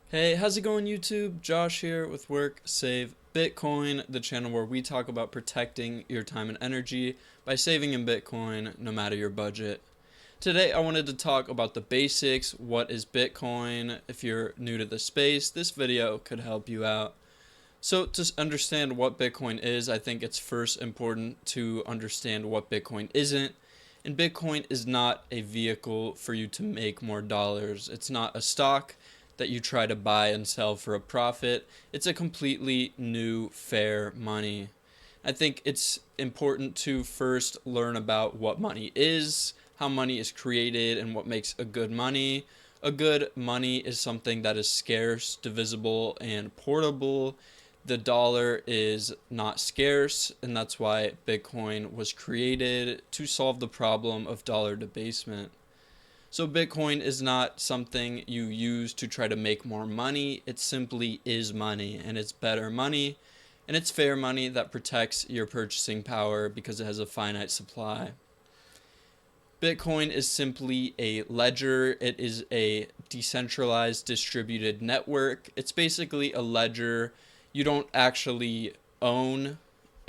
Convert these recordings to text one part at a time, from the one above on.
Hey, how's it going, YouTube? Josh here with Work Save Bitcoin, the channel where we talk about protecting your time and energy by saving in Bitcoin no matter your budget. Today, I wanted to talk about the basics. What is Bitcoin? If you're new to the space, this video could help you out. So, to understand what Bitcoin is, I think it's first important to understand what Bitcoin isn't. And Bitcoin is not a vehicle for you to make more dollars. It's not a stock that you try to buy and sell for a profit. It's a completely new, fair money. I think it's important to first learn about what money is, how money is created, and what makes a good money. A good money is something that is scarce, divisible, and portable. The dollar is not scarce, and that's why Bitcoin was created to solve the problem of dollar debasement. So, Bitcoin is not something you use to try to make more money. It simply is money, and it's better money, and it's fair money that protects your purchasing power because it has a finite supply. Bitcoin is simply a ledger. It is a decentralized distributed network. It's basically a ledger. You don't actually own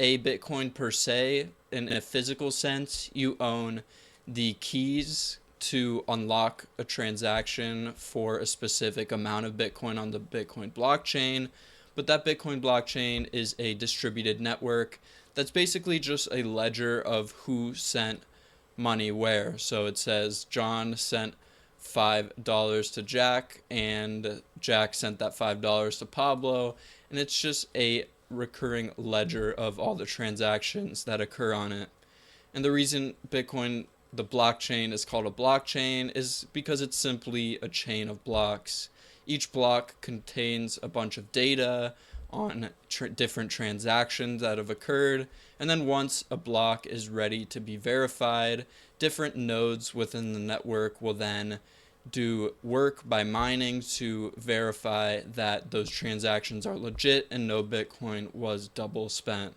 a Bitcoin per se in a physical sense. You own the keys to unlock a transaction for a specific amount of Bitcoin on the Bitcoin blockchain. But that Bitcoin blockchain is a distributed network that's basically just a ledger of who sent money where. So it says John sent $5 to Jack, and Jack sent that $5 to Pablo, and it's just a recurring ledger of all the transactions that occur on it. And the reason Bitcoin, the blockchain, is called a blockchain is because it's simply a chain of blocks. Each block contains a bunch of data on different transactions that have occurred, and then once a block is ready to be verified, different nodes within the network will then do work by mining to verify that those transactions are legit and no Bitcoin was double spent.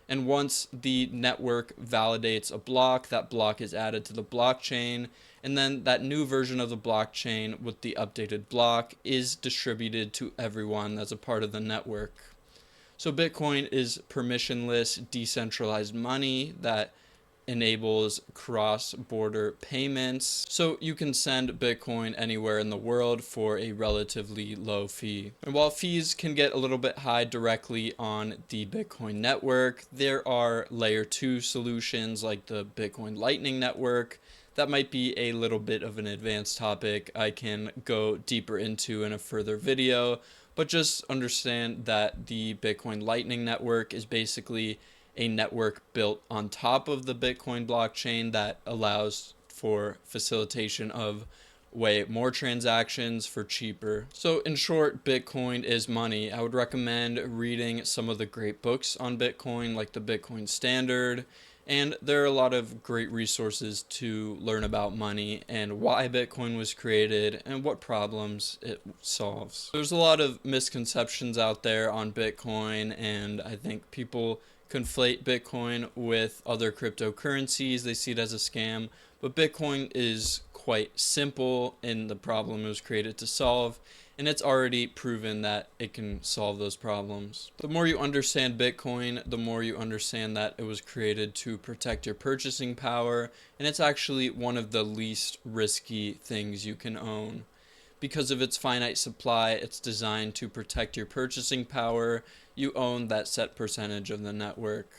And once the network validates a block, that block is added to the blockchain, and then that new version of the blockchain with the updated block is distributed to everyone that's a part of the network. So Bitcoin is permissionless, decentralized money that enables cross-border payments. So you can send Bitcoin anywhere in the world for a relatively low fee. And while fees can get a little bit high directly on the Bitcoin network, there are layer 2 solutions like the Bitcoin Lightning Network. That might be a little bit of an advanced topic I can go deeper into in a further video, but just understand that the Bitcoin Lightning Network is basically a network built on top of the Bitcoin blockchain that allows for facilitation of way more transactions for cheaper. So in short, Bitcoin is money. I would recommend reading some of the great books on Bitcoin like the Bitcoin Standard, and there are a lot of great resources to learn about money and why Bitcoin was created and what problems it solves. There's a lot of misconceptions out there on Bitcoin, and I think people conflate Bitcoin with other cryptocurrencies. They see it as a scam, but Bitcoin is quite simple in the problem it was created to solve, and it's already proven that it can solve those problems. The more you understand Bitcoin, the more you understand that it was created to protect your purchasing power, and it's actually one of the least risky things you can own. Because of its finite supply, it's designed to protect your purchasing power. You own that set percentage of the network.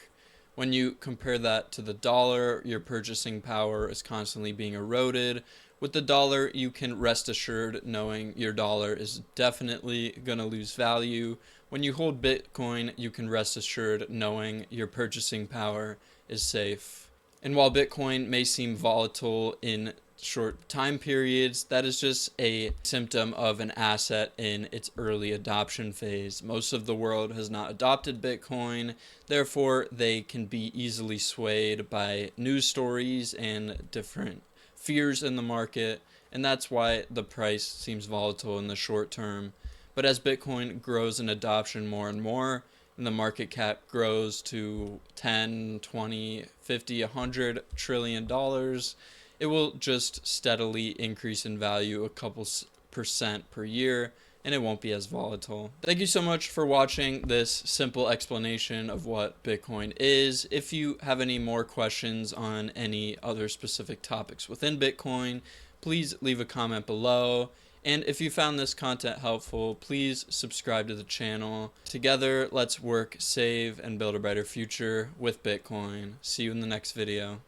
When you compare that to the dollar, your purchasing power is constantly being eroded. With the dollar, you can rest assured knowing your dollar is definitely going to lose value. When you hold Bitcoin, you can rest assured knowing your purchasing power is safe. And while Bitcoin may seem volatile in short time periods, that is just a symptom of an asset in its early adoption phase. Most of the world has not adopted Bitcoin, therefore they can be easily swayed by news stories and different fears in the market, and that's why the price seems volatile in the short term. But as Bitcoin grows in adoption more and more, and the market cap grows to 10, 20, 50, 100 trillion dollars, it will just steadily increase in value a couple percent per year and it won't be as volatile. Thank you so much for watching this simple explanation of what Bitcoin is. If you have any more questions on any other specific topics within Bitcoin, please leave a comment below. And if you found this content helpful, please subscribe to the channel. Together, let's work, save, and build a brighter future with Bitcoin. See you in the next video.